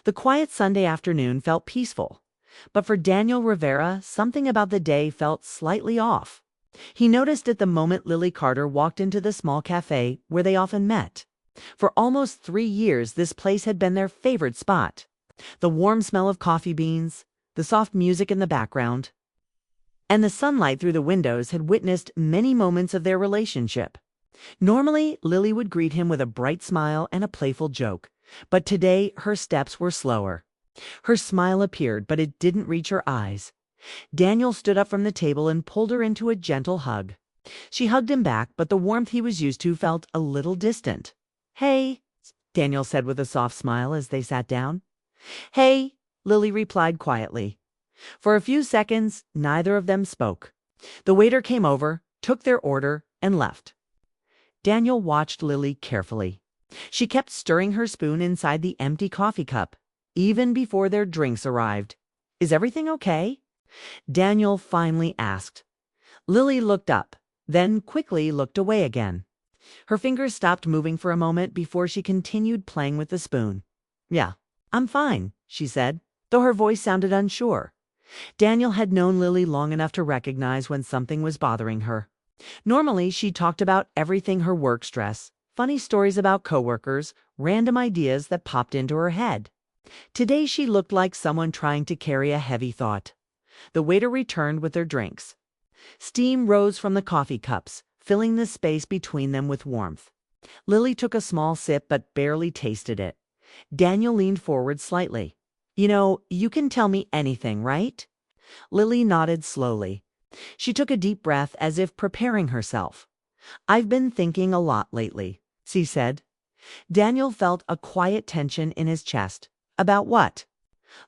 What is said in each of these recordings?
The quiet Sunday afternoon felt peaceful, but for Daniel Rivera, something about the day felt slightly off. He noticed it the moment Lily Carter walked into the small cafe where they often met. For almost 3 years, this place had been their favorite spot. The warm smell of coffee beans, the soft music in the background, and the sunlight through the windows had witnessed many moments of their relationship. Normally, Lily would greet him with a bright smile and a playful joke, but today her steps were slower. Her smile appeared, but it didn't reach her eyes. Daniel stood up from the table and pulled her into a gentle hug. She hugged him back, but the warmth he was used to felt a little distant. "Hey," Daniel said with a soft smile as they sat down. "Hey," Lily replied quietly. For a few seconds, neither of them spoke. The waiter came over, took their order, and left. Daniel watched Lily carefully. She kept stirring her spoon inside the empty coffee cup, even before their drinks arrived. "Is everything okay?" Daniel finally asked. Lily looked up, then quickly looked away again. Her fingers stopped moving for a moment before she continued playing with the spoon. "Yeah, I'm fine," she said, though her voice sounded unsure. Daniel had known Lily long enough to recognize when something was bothering her. Normally, she talked about everything: her work stress, funny stories about coworkers, random ideas that popped into her head. Today, she looked like someone trying to carry a heavy thought. The waiter returned with their drinks. Steam rose from the coffee cups, filling the space between them with warmth. Lily took a small sip but barely tasted it. Daniel leaned forward slightly. "You know, you can tell me anything, right?" Lily nodded slowly. She took a deep breath as if preparing herself. "I've been thinking a lot lately," she said. Daniel felt a quiet tension in his chest. "About what?"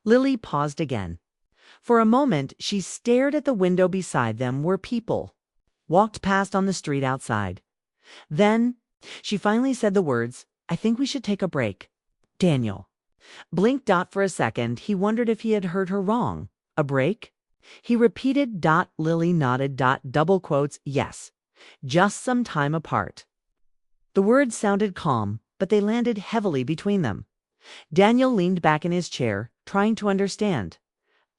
Lily paused again. For a moment, she stared at the window beside them where people walked past on the street outside. Then she finally said the words, "I think we should take a break." Daniel blinked. For a second, he wondered if he had heard her wrong. "A break?" He repeated. Lily nodded. Double quotes, "Yes. Just some time apart." The words sounded calm, but they landed heavily between them. Daniel leaned back in his chair, trying to understand.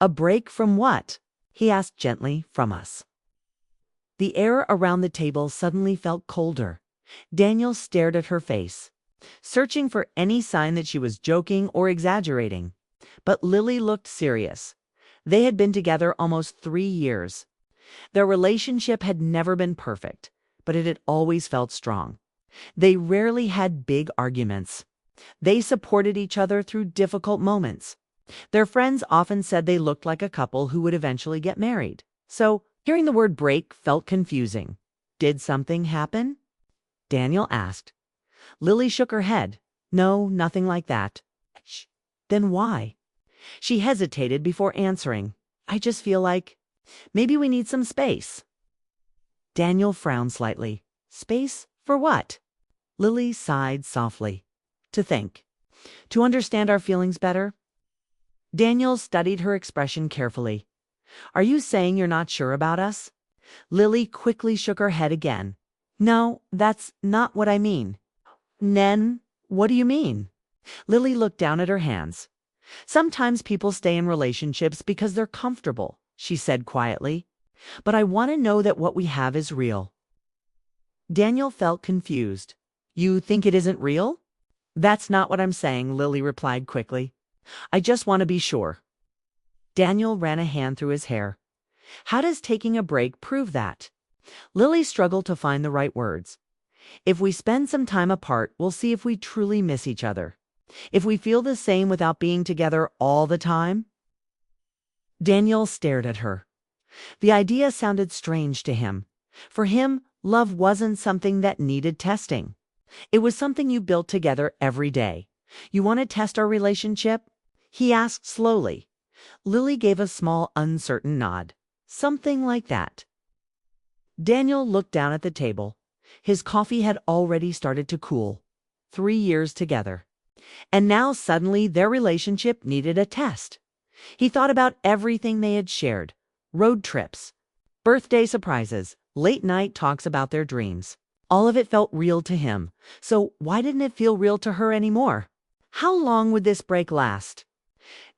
"A break from what?" he asked gently. "From us." The air around the table suddenly felt colder. Daniel stared at her face, searching for any sign that she was joking or exaggerating. But Lily looked serious. They had been together almost 3 years. Their relationship had never been perfect, but it had always felt strong. They rarely had big arguments. They supported each other through difficult moments. Their friends often said they looked like a couple who would eventually get married. So, hearing the word break felt confusing. "Did something happen?" Daniel asked. Lily shook her head. "No, nothing like that." "Shh. Then why?" She hesitated before answering. "I just feel like maybe we need some space." Daniel frowned slightly. "Space for what?" Lily sighed softly. "To think. To understand our feelings better." Daniel studied her expression carefully. "Are you saying you're not sure about us?" Lily quickly shook her head again. "No, that's not what I mean." "Nen, what do you mean?" Lily looked down at her hands. "Sometimes people stay in relationships because they're comfortable," she said quietly. "But I want to know that what we have is real." Daniel felt confused. "You think it isn't real?" "That's not what I'm saying," Lily replied quickly. "I just want to be sure." Daniel ran a hand through his hair. "How does taking a break prove that?" Lily struggled to find the right words. "If we spend some time apart, we'll see if we truly miss each other. If we feel the same without being together all the time." Daniel stared at her. The idea sounded strange to him. For him, love wasn't something that needed testing. It was something you built together every day. "You want to test our relationship?" he asked slowly. Lily gave a small, uncertain nod. "Something like that." Daniel looked down at the table. His coffee had already started to cool. 3 years together. And now suddenly their relationship needed a test. He thought about everything they had shared: road trips, birthday surprises, late night talks about their dreams. All of it felt real to him. So why didn't it feel real to her anymore? How long would this break last?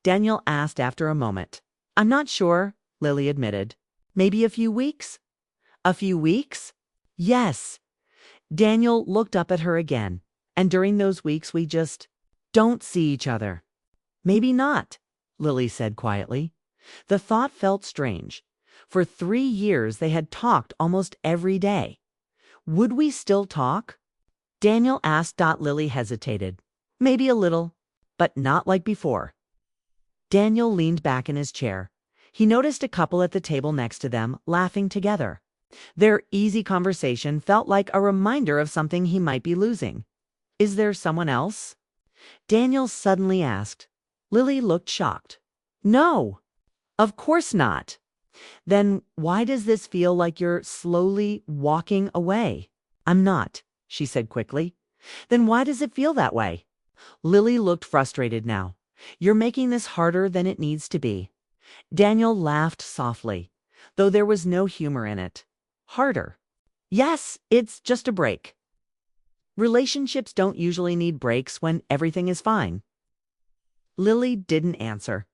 Daniel asked after a moment. I'm not sure, Lily admitted. Maybe a few weeks? A few weeks? Yes. Daniel looked up at her again. And during those weeks we just don't see each other. Maybe not, Lily said quietly. The thought felt strange. For 3 years they had talked almost every day. Would we still talk? Daniel asked. Lily hesitated. Maybe a little, but not like before. Daniel leaned back in his chair. He noticed a couple at the table next to them, laughing together. Their easy conversation felt like a reminder of something he might be losing. Is there someone else? Daniel suddenly asked. Lily looked shocked. No, of course not. Then why does this feel like you're slowly walking away? I'm not, she said quickly. Then why does it feel that way? Lily looked frustrated now. You're making this harder than it needs to be. Daniel laughed softly, though there was no humor in it. Harder. Yes, it's just a break. Relationships don't usually need breaks when everything is fine. Lily didn't answer.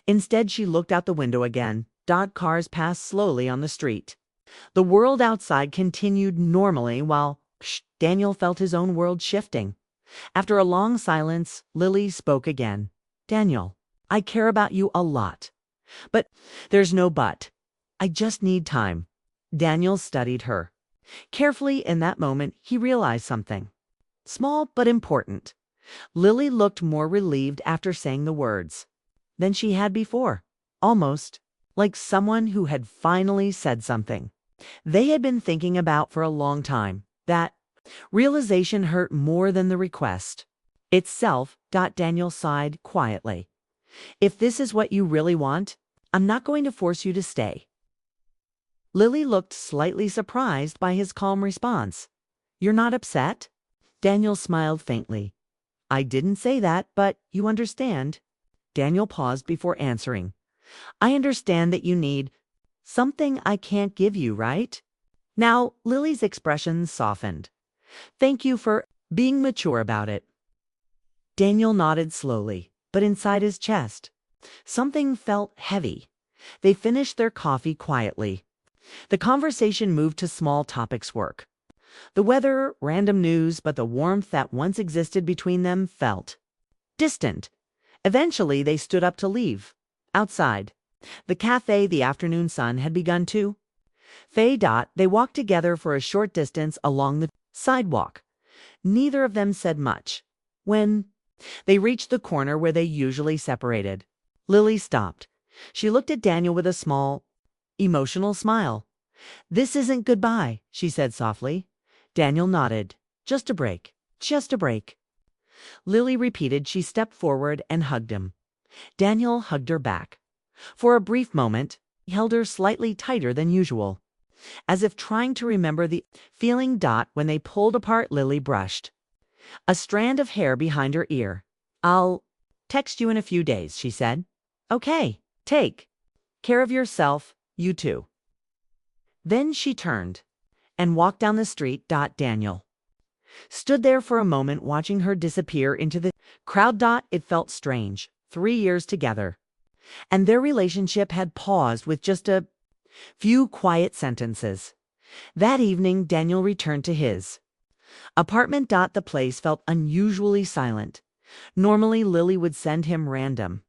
Instead, she looked out the window again. Cars passed slowly on the street. The world outside continued normally while Daniel felt his own world shifting. After a long silence, Lily spoke again. Daniel, I care about you a lot. But there's no but. I just need time. Daniel studied her. Carefully in that moment, he realized something. Small but important. Lily looked more relieved after saying the words than she had before. Almost like someone who had finally said something they had been thinking about for a long time. That realization hurt more than the request itself. Daniel sighed quietly. If this is what you really want, I'm not going to force you to stay. Lily looked slightly surprised by his calm response. You're not upset? Daniel smiled faintly. I didn't say that, but you understand. Daniel paused before answering. I understand that you need something I can't give you, right? Now, Lily's expression softened. Thank you for being mature about it. Daniel nodded slowly, but inside his chest, something felt heavy. They finished their coffee quietly. The conversation moved to small topics: work, the weather, random news, but the warmth that once existed between them felt distant. Eventually, they stood up to leave. Outside the cafe, the afternoon sun had begun to fade. They walked together for a short distance along the sidewalk. Neither of them said much. When they reached the corner where they usually separated, Lily stopped. She looked at Daniel with a small, emotional smile. This isn't goodbye, she said softly. Daniel nodded. Just a break. Just a break. Lily repeated. She stepped forward and hugged him. Daniel hugged her back. For a brief moment, he held her slightly tighter than usual, as if trying to remember the feeling. When they pulled apart, Lily brushed a strand of hair behind her ear. I'll text you in a few days, she said. Okay, take care of yourself, you too. Then she turned and walked down the street. Daniel stood there for a moment, watching her disappear into the crowd. It felt strange. 3 years together, and their relationship had paused with just a few quiet sentences. That evening, Daniel returned to his apartment. The place felt unusually silent. Normally, Lily would send him random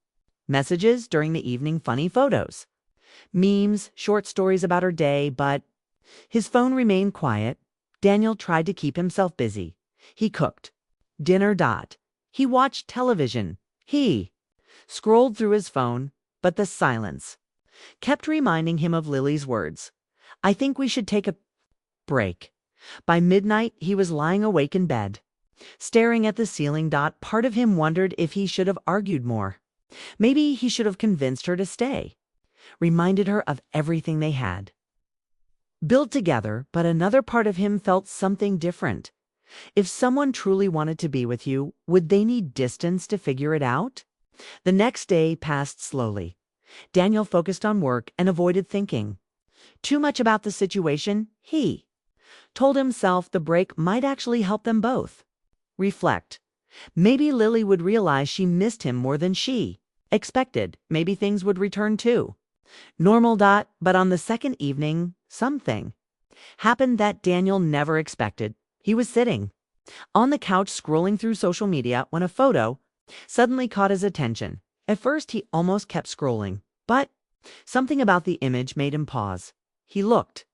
messages during the evening, funny photos, memes, short stories about her day, but his phone remained quiet. Daniel tried to keep himself busy. He cooked dinner. He watched television. He scrolled through his phone, but the silence kept reminding him of Lily's words. I think we should take a break. By midnight, he was lying awake in bed, staring at the ceiling. Part of him wondered if he should have argued more. Maybe he should have convinced her to stay, reminded her of everything they had built together, but another part of him felt something different. If someone truly wanted to be with you, would they need distance to figure it out? The next day passed slowly. Daniel focused on work and avoided thinking too much about the situation. He told himself the break might actually help them both reflect. Maybe Lily would realize she missed him more than she Expected, maybe things would return too. Normal. But on the second evening, something happened that Daniel never expected. He was sitting on the couch scrolling through social media when a photo suddenly caught his attention. At first, he almost kept scrolling, but something about the image made him pause. He looked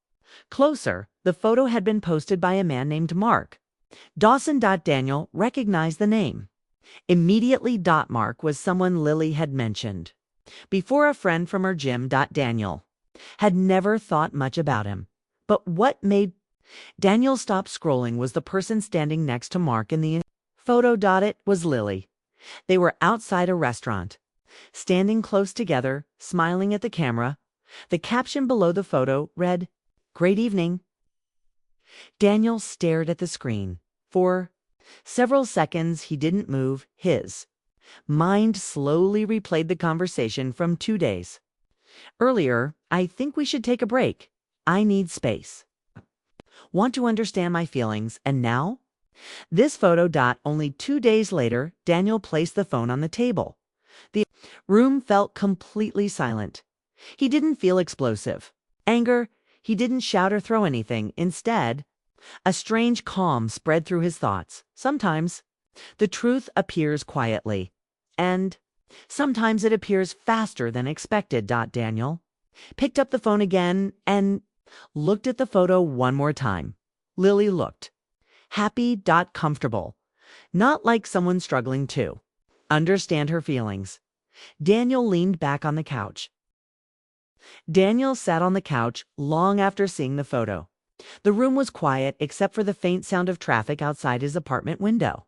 closer. The photo had been posted by a man named Mark Dawson. Daniel recognized the name immediately. Mark was someone Lily had mentioned before, a friend from her gym. Daniel had never thought much about him, but what made Daniel stop scrolling was the person standing next to Mark in the photo. It was Lily. They were outside a restaurant, standing close together, smiling at the camera. The caption below the photo read, "Great evening." Daniel stared at the screen. For several seconds he didn't move. His mind slowly replayed the conversation from 2 days earlier. "I think we should take a break. I need space. Want to understand my feelings." And now, this photo. Only 2 days later, Daniel placed the phone on the table. The room felt completely silent. He didn't feel explosive anger. He didn't shout or throw anything. Instead, a strange calm spread through his thoughts. Sometimes the truth appears quietly, and sometimes it appears faster than expected. Daniel picked up the phone again and looked at the photo one more time. Lily looked happy. Comfortable, not like someone struggling to understand her feelings. Daniel leaned back on the couch. Daniel sat on the couch long after seeing the photo. The room was quiet except for the faint sound of traffic outside his apartment window.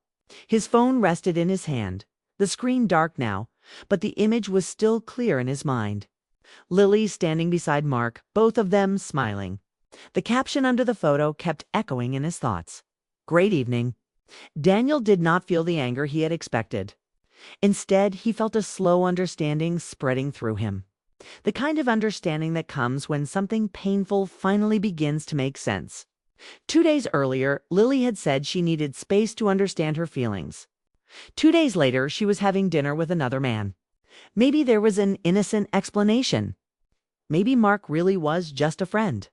His phone rested in his hand, the screen dark now, but the image was still clear in his mind. Lily standing beside Mark, both of them smiling. The caption under the photo kept echoing in his thoughts. "Great evening." Daniel did not feel the anger he had expected. Instead, he felt a slow understanding spreading through him. The kind of understanding that comes when something painful finally begins to make sense. 2 days earlier, Lily had said she needed space to understand her feelings. 2 days later, she was having dinner with another man. Maybe there was an innocent explanation. Maybe Mark really was just a friend.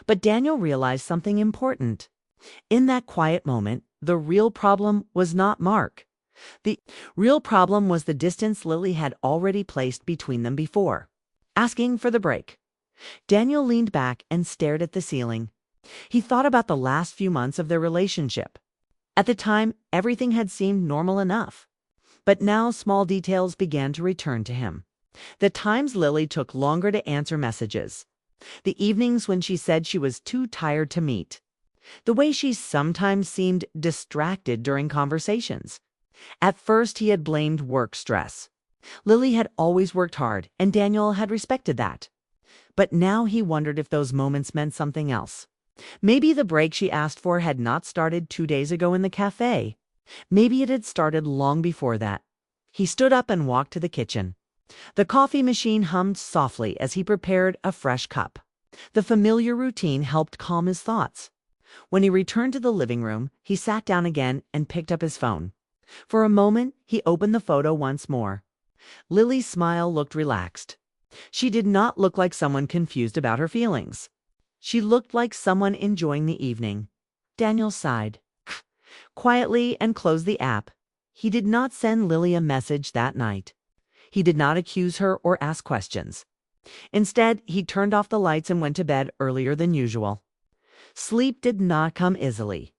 But Daniel realized something important. In that quiet moment, the real problem was not Mark. The real problem was the distance Lily had already placed between them before asking for the break. Daniel leaned back and stared at the ceiling. He thought about the last few months of their relationship. At the time, everything had seemed normal enough. But now small details began to return to him. The times Lily took longer to answer messages. The evenings when she said she was too tired to meet. The way she sometimes seemed distracted during conversations. At first, he had blamed work stress. Lily had always worked hard, and Daniel had respected that. But now he wondered if those moments meant something else. Maybe the break she asked for had not started 2 days ago in the cafe. Maybe it had started long before that. He stood up and walked to the kitchen. The coffee machine hummed softly as he prepared a fresh cup. The familiar routine helped calm his thoughts. When he returned to the living room, he sat down again and picked up his phone. For a moment, he opened the photo once more. Lily's smile looked relaxed. She did not look like someone confused about her feelings. She looked like someone enjoying the evening. Daniel sighed quietly and closed the app. He did not send Lily a message that night. He did not accuse her or ask questions. Instead, he turned off the lights and went to bed earlier than usual. Sleep did not come easily.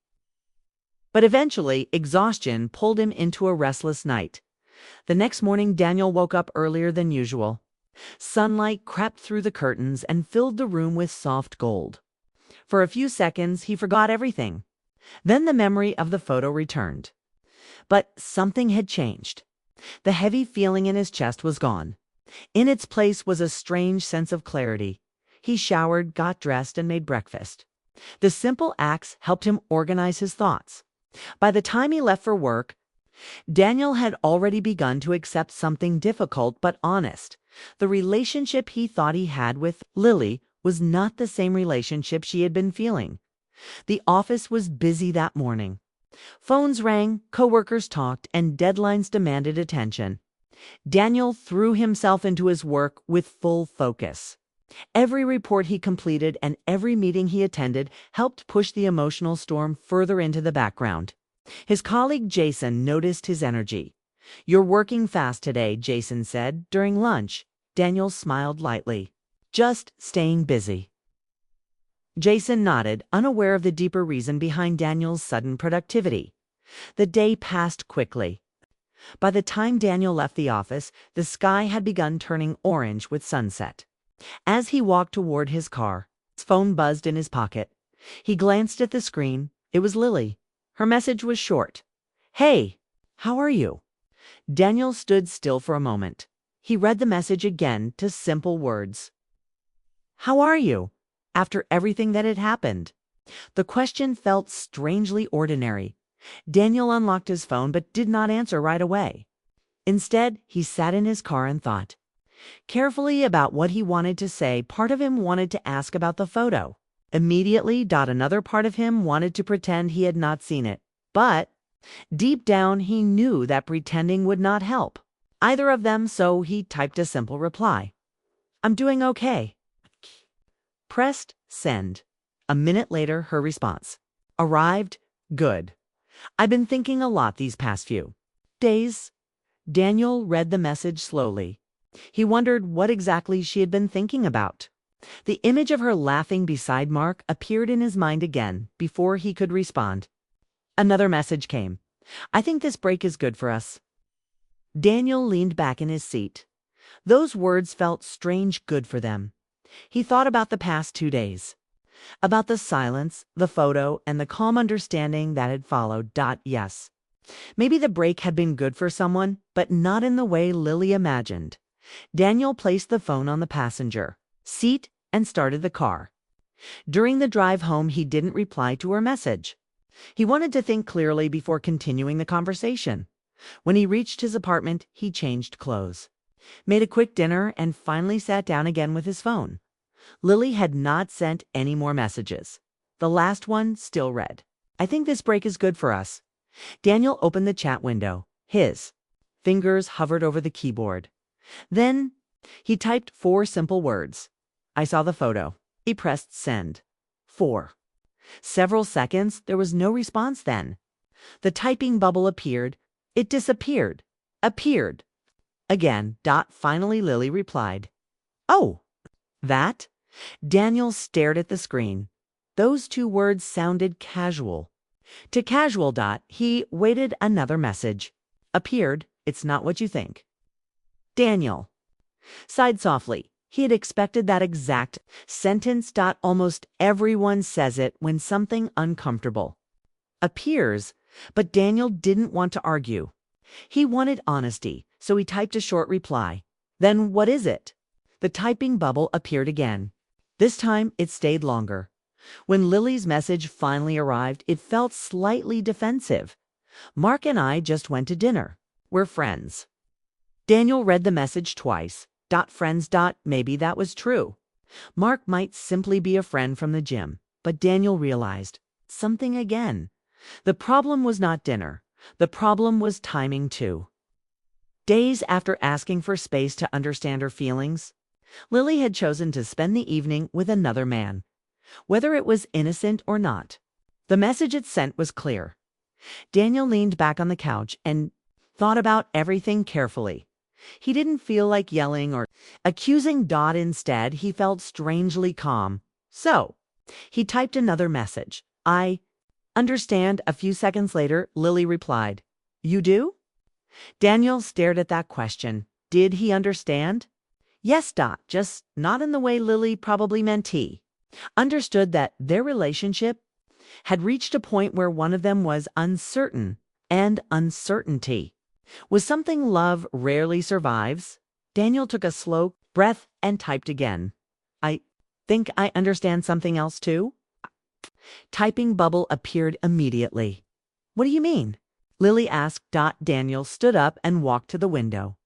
But eventually, exhaustion pulled him into a restless night. The next morning, Daniel woke up earlier than usual. Sunlight crept through the curtains and filled the room with soft gold. For a few seconds, he forgot everything. Then the memory of the photo returned. But something had changed. The heavy feeling in his chest was gone. In its place was a strange sense of clarity. He showered, got dressed, and made breakfast. The simple acts helped him organize his thoughts. By the time he left for work, Daniel had already begun to accept something difficult but honest. The relationship he thought he had with Lily was not the same relationship she had been feeling. The office was busy that morning. Phones rang, coworkers talked, and deadlines demanded attention. Daniel threw himself into his work with full focus. Every report he completed and every meeting he attended helped push the emotional storm further into the background. His colleague Jason noticed his energy. "You're working fast today," Jason said during lunch. Daniel smiled lightly. "Just staying busy." Jason nodded, unaware of the deeper reason behind Daniel's sudden productivity. The day passed quickly. By the time Daniel left the office, the sky had begun turning orange with sunset. As he walked toward his car, his phone buzzed in his pocket. He glanced at the screen. It was Lily. Her message was short. "Hey, how are you?" Daniel stood still for a moment. He read the message again to simple words. "How are you?" After everything that had happened. The question felt strangely ordinary. Daniel unlocked his phone but did not answer right away. Instead, he sat in his car and thought carefully about what he wanted to say. Part of him wanted to ask about the photo. Immediately, another part of him wanted to pretend he had not seen it. But deep down, he knew that pretending would not help either of them, so he typed a simple reply. "I'm doing okay." Pressed send. A minute later, her response arrived. "Good. I've been thinking a lot these past few days." Daniel read the message slowly. He wondered what exactly she had been thinking about. The image of her laughing beside Mark appeared in his mind again before he could respond. Another message came. "I think this break is good for us." Daniel leaned back in his seat. Those words felt strange good for them. He thought about the past 2 days. About the silence, the photo, and the calm understanding that had followed. Yes. Maybe the break had been good for someone, but not in the way Lily imagined. Daniel placed the phone on the passenger seat and started the car. During the drive home, he didn't reply to her message. He wanted to think clearly before continuing the conversation. When he reached his apartment, he changed clothes, made a quick dinner, and finally sat down again with his phone. Lily had not sent any more messages. The last one still read, "I think this break is good for us." Daniel opened the chat window. His fingers hovered over the keyboard. Then he typed 4 simple words. "I saw the photo." He pressed send. 4. Several seconds, there was no response then. The typing bubble appeared. It disappeared. Appeared. Again. Finally, Lily replied. "Oh, that?" Daniel stared at the screen. Those 2 words sounded casual. To casual. He waited. Another message appeared. "It's not what you think." Daniel sighed softly. He had expected that exact sentence. Almost everyone says it when something uncomfortable appears, but Daniel didn't want to argue. He wanted honesty, so he typed a short reply. "Then what is it?" The typing bubble appeared again. This time, it stayed longer. When Lily's message finally arrived, it felt slightly defensive. "Mark and I just went to dinner. We're friends." Daniel read the message twice. Friends. Maybe that was true. Mark might simply be a friend from the gym, but Daniel realized something again. The problem was not dinner. The problem was timing too. Days after asking for space to understand her feelings, Lily had chosen to spend the evening with another man. Whether it was innocent or not, the message it sent was clear. Daniel leaned back on the couch and thought about everything carefully. He didn't feel like yelling or accusing. Instead, he felt strangely calm. So, he typed another message. "I understand." A few seconds later, Lily replied, "You do?" Daniel stared at that question. Did he understand? Yes. Just not in the way Lily probably meant. He understood that their relationship had reached a point where one of them was uncertain, and uncertainty was something love rarely survives. Daniel took a slow breath and typed again. "I think I understand something else too." Typing bubble appeared immediately. "What do you mean?" Lily asked. Daniel stood up and walked to the window.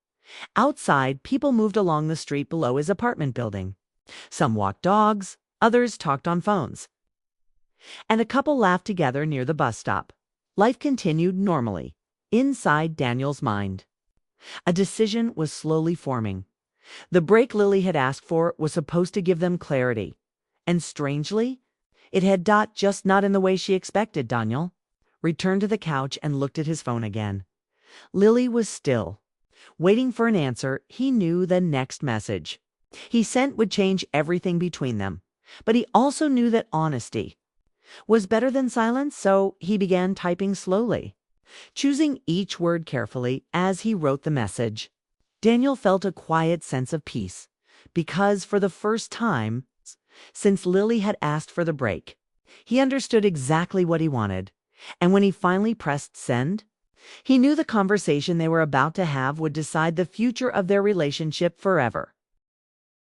Outside, people moved along the street below his apartment building. Some walked dogs, others talked on phones, and a couple laughed together near the bus stop. Life continued normally. Inside Daniel's mind, A decision was slowly forming. The break Lily had asked for was supposed to give them clarity. And strangely, it had just not in the way she expected. Daniel returned to the couch and looked at his phone again. Lily was still, waiting for an answer. He knew the next message he sent would change everything between them. But he also knew that honesty was better than silence, so he began typing slowly, choosing each word carefully as he wrote the message. Daniel felt a quiet sense of peace, because for the first time since Lily had asked for the break, he understood exactly what he wanted. And when he finally pressed send, he knew the conversation they were about to have would decide the future of their relationship forever.